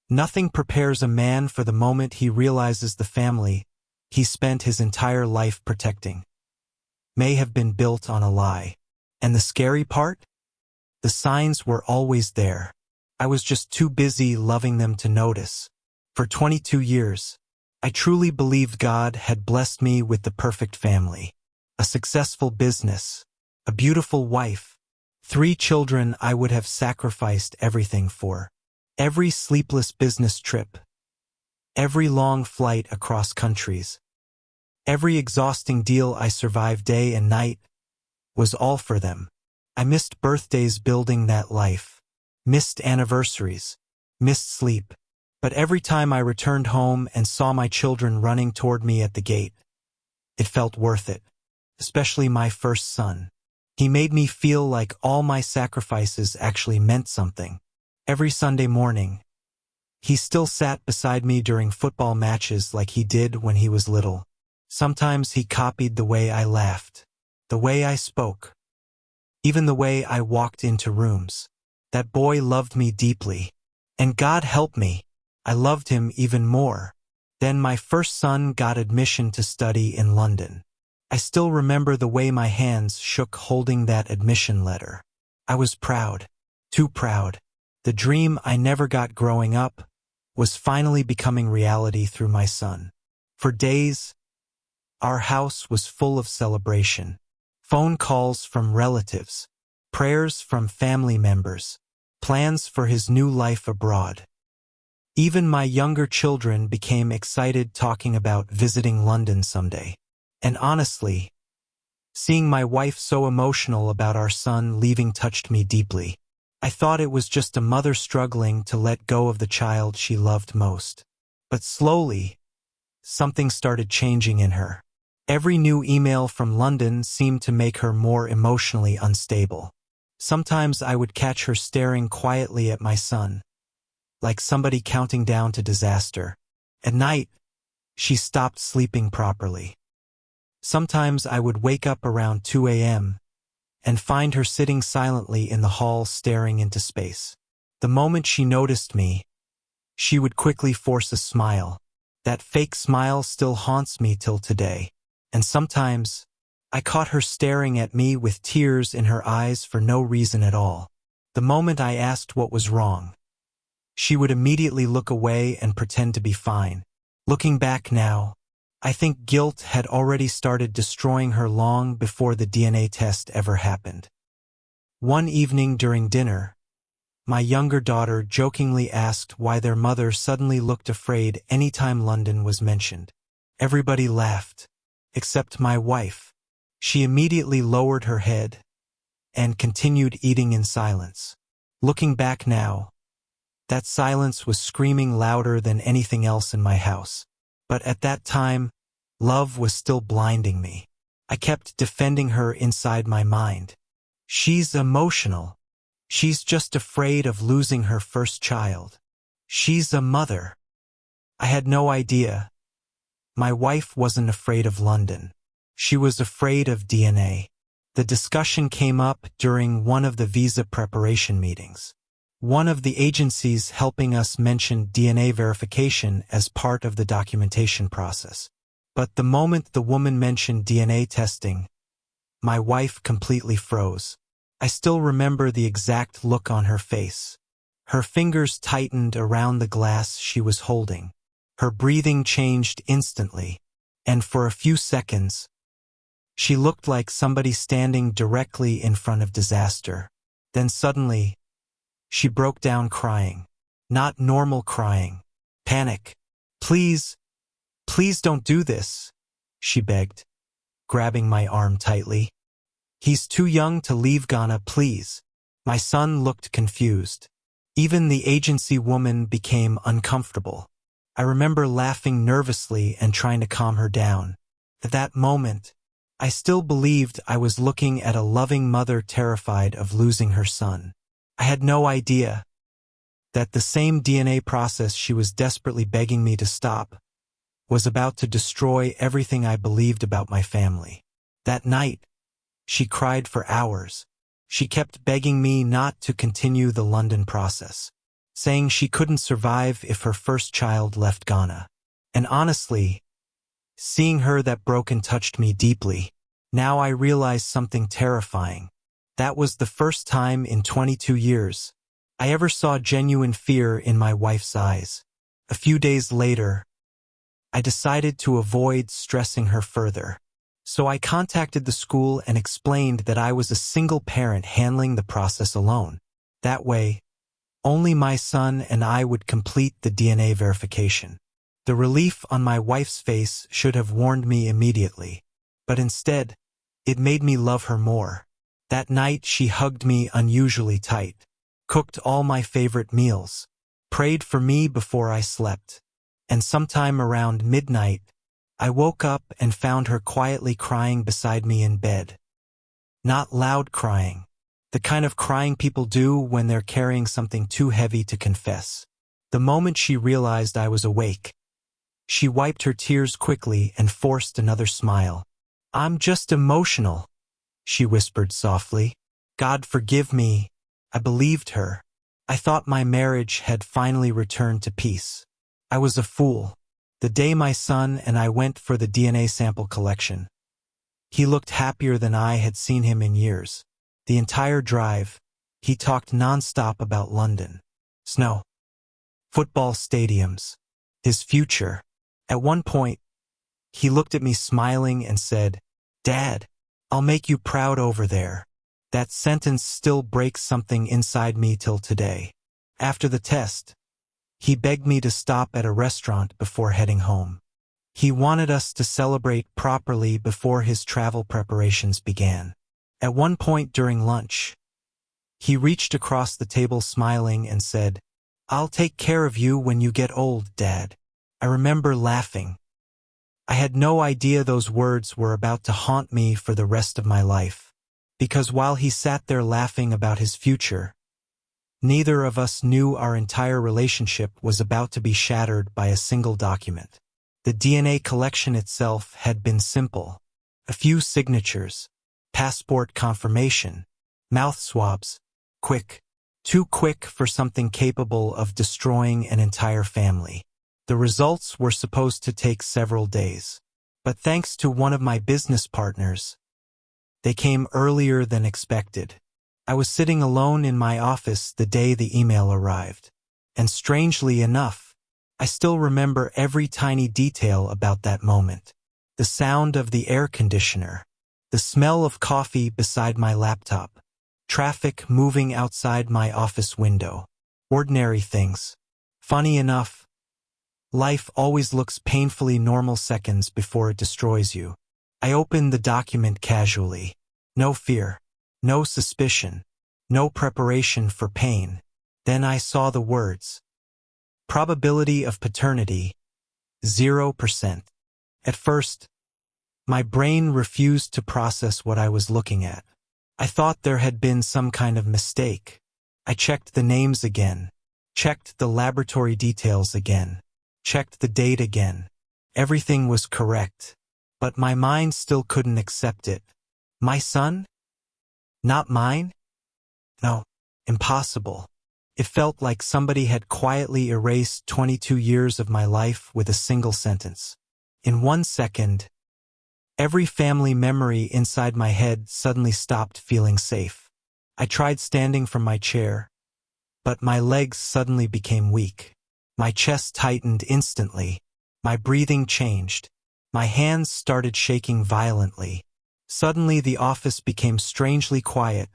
Nothing prepares a man for the moment he realizes the family he spent his entire life protecting may have been built on a lie. And the scary part? The signs were always there. I was just too busy loving them to notice. For 22 years, I truly believed God had blessed me with the perfect family, a successful business, a beautiful wife, 3 children I would have sacrificed everything for. Every sleepless business trip, every long flight across countries, every exhausting deal I survived day and night was all for them. I missed birthdays building that life, missed anniversaries, missed sleep. But every time I returned home and saw my children running toward me at the gate, it felt worth it, especially my first son. He made me feel like all my sacrifices actually meant something. Every Sunday morning, he still sat beside me during football matches like he did when he was little. Sometimes he copied the way I laughed, the way I spoke, even the way I walked into rooms. That boy loved me deeply, and God help me, I loved him even more. Then my first son got admission to study in London. I still remember the way my hands shook holding that admission letter. I was proud, too proud. The dream I never got growing up was finally becoming reality through my son. For days, our house was full of celebration. Phone calls from relatives, prayers from family members, plans for his new life abroad. Even my younger children became excited talking about visiting London someday. And honestly, seeing my wife so emotional about our son leaving touched me deeply. I thought it was just a mother struggling to let go of the child she loved most. But slowly, something started changing in her. Every new email from London seemed to make her more emotionally unstable. Sometimes I would catch her staring quietly at my son, like somebody counting down to disaster. At night, she stopped sleeping properly. Sometimes I would wake up around 2 a.m. and find her sitting silently in the hall staring into space. The moment she noticed me, she would quickly force a smile. That fake smile still haunts me till today. And sometimes, I caught her staring at me with tears in her eyes for no reason at all. The moment I asked what was wrong, she would immediately look away and pretend to be fine. Looking back now, I think guilt had already started destroying her long before the DNA test ever happened. One evening during dinner, my younger daughter jokingly asked why their mother suddenly looked afraid anytime London was mentioned. Everybody laughed, except my wife. She immediately lowered her head and continued eating in silence. Looking back now, that silence was screaming louder than anything else in my house. But at that time, love was still blinding me. I kept defending her inside my mind. She's emotional. She's just afraid of losing her first child. She's a mother. I had no idea. My wife wasn't afraid of London. She was afraid of DNA. The discussion came up during one of the visa preparation meetings. One of the agencies helping us mentioned DNA verification as part of the documentation process. But the moment the woman mentioned DNA testing, my wife completely froze. I still remember the exact look on her face. Her fingers tightened around the glass she was holding. Her breathing changed instantly, and for a few seconds, she looked like somebody standing directly in front of disaster. Then suddenly, she broke down crying. Not normal crying. Panic. Please, please don't do this, she begged, grabbing my arm tightly. He's too young to leave Ghana, please. My son looked confused. Even the agency woman became uncomfortable. I remember laughing nervously and trying to calm her down. At that moment, I still believed I was looking at a loving mother terrified of losing her son. I had no idea that the same DNA process she was desperately begging me to stop was about to destroy everything I believed about my family. That night, she cried for hours. She kept begging me not to continue the London process. saying she couldn't survive if her first child left Ghana. And honestly, seeing her that broken touched me deeply. Now I realize something terrifying. That was the first time in 22 years I ever saw genuine fear in my wife's eyes. A few days later, I decided to avoid stressing her further. So I contacted the school and explained that I was a single parent handling the process alone. That way, only my son and I would complete the DNA verification. The relief on my wife's face should have warned me immediately, but instead, it made me love her more. That night she hugged me unusually tight, cooked all my favorite meals, prayed for me before I slept, and sometime around midnight, I woke up and found her quietly crying beside me in bed. Not loud crying, the kind of crying people do when they're carrying something too heavy to confess. The moment she realized I was awake, she wiped her tears quickly and forced another smile. "I'm just emotional," she whispered softly. "God forgive me." I believed her. I thought my marriage had finally returned to peace. I was a fool. The day my son and I went for the DNA sample collection, he looked happier than I had seen him in years. The entire drive, he talked nonstop about London, snow, football stadiums, his future. At one point, he looked at me smiling and said, "Dad, I'll make you proud over there." That sentence still breaks something inside me till today. After the test, he begged me to stop at a restaurant before heading home. He wanted us to celebrate properly before his travel preparations began. At one point during lunch, he reached across the table smiling and said, "I'll take care of you when you get old, Dad." I remember laughing. I had no idea those words were about to haunt me for the rest of my life. Because while he sat there laughing about his future, neither of us knew our entire relationship was about to be shattered by a single document. The DNA collection itself had been simple. A few signatures, passport confirmation, mouth swabs. Quick. Too quick for something capable of destroying an entire family. The results were supposed to take several days. But thanks to one of my business partners, they came earlier than expected. I was sitting alone in my office the day the email arrived. And strangely enough, I still remember every tiny detail about that moment. The sound of the air conditioner, the smell of coffee beside my laptop, traffic moving outside my office window. Ordinary things. Funny enough, life always looks painfully normal seconds before it destroys you. I opened the document casually. No fear, no suspicion, no preparation for pain. Then I saw the words. Probability of paternity, 0%. At first, my brain refused to process what I was looking at. I thought there had been some kind of mistake. I checked the names again, checked the laboratory details again, checked the date again. Everything was correct, but my mind still couldn't accept it. My son? Not mine? No, impossible. It felt like somebody had quietly erased 22 years of my life with a single sentence. In 1 second, every family memory inside my head suddenly stopped feeling safe. I tried standing from my chair, but my legs suddenly became weak. My chest tightened instantly. My breathing changed. My hands started shaking violently. Suddenly the office became strangely quiet,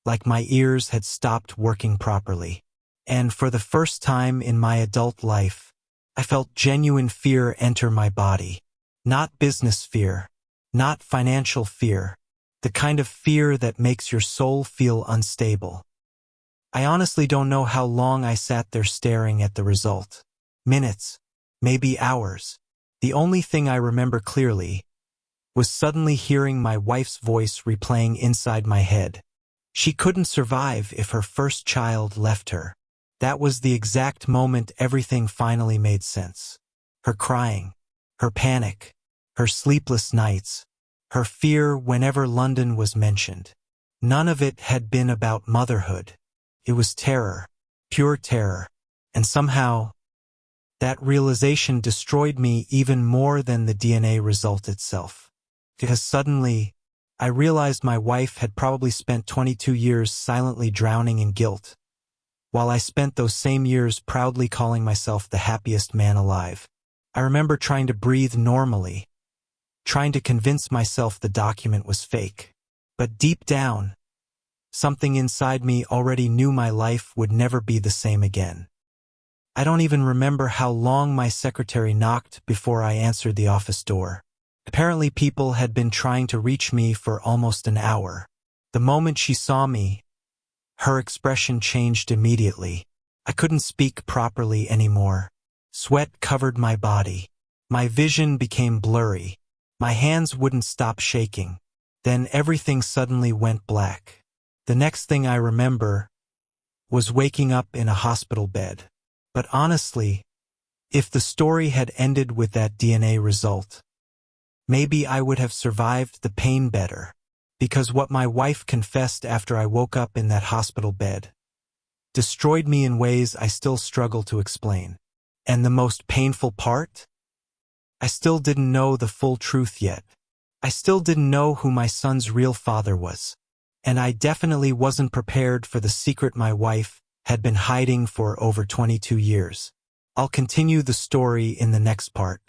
like my ears had stopped working properly. And for the first time in my adult life, I felt genuine fear enter my body. Not business fear, not financial fear, the kind of fear that makes your soul feel unstable. I honestly don't know how long I sat there staring at the result. Minutes, maybe hours. The only thing I remember clearly was suddenly hearing my wife's voice replaying inside my head. She couldn't survive if her first child left her. That was the exact moment everything finally made sense. Her crying, her panic, her sleepless nights, her fear whenever London was mentioned. None of it had been about motherhood. It was terror. pure terror. And somehow, that realization destroyed me even more than the DNA result itself. Because suddenly, I realized my wife had probably spent 22 years silently drowning in guilt, while I spent those same years proudly calling myself the happiest man alive. I remember trying to breathe normally, trying to convince myself the document was fake. But deep down, something inside me already knew my life would never be the same again. I don't even remember how long my secretary knocked before I answered the office door. Apparently people had been trying to reach me for almost an hour. The moment she saw me, her expression changed immediately. I couldn't speak properly anymore. Sweat covered my body. My vision became blurry. My hands wouldn't stop shaking. Then everything suddenly went black. The next thing I remember was waking up in a hospital bed. But honestly, if the story had ended with that DNA result, maybe I would have survived the pain better. Because what my wife confessed after I woke up in that hospital bed destroyed me in ways I still struggle to explain. And the most painful part? I still didn't know the full truth yet. I still didn't know who my son's real father was. And I definitely wasn't prepared for the secret my wife had been hiding for over 22 years. I'll continue the story in the next part.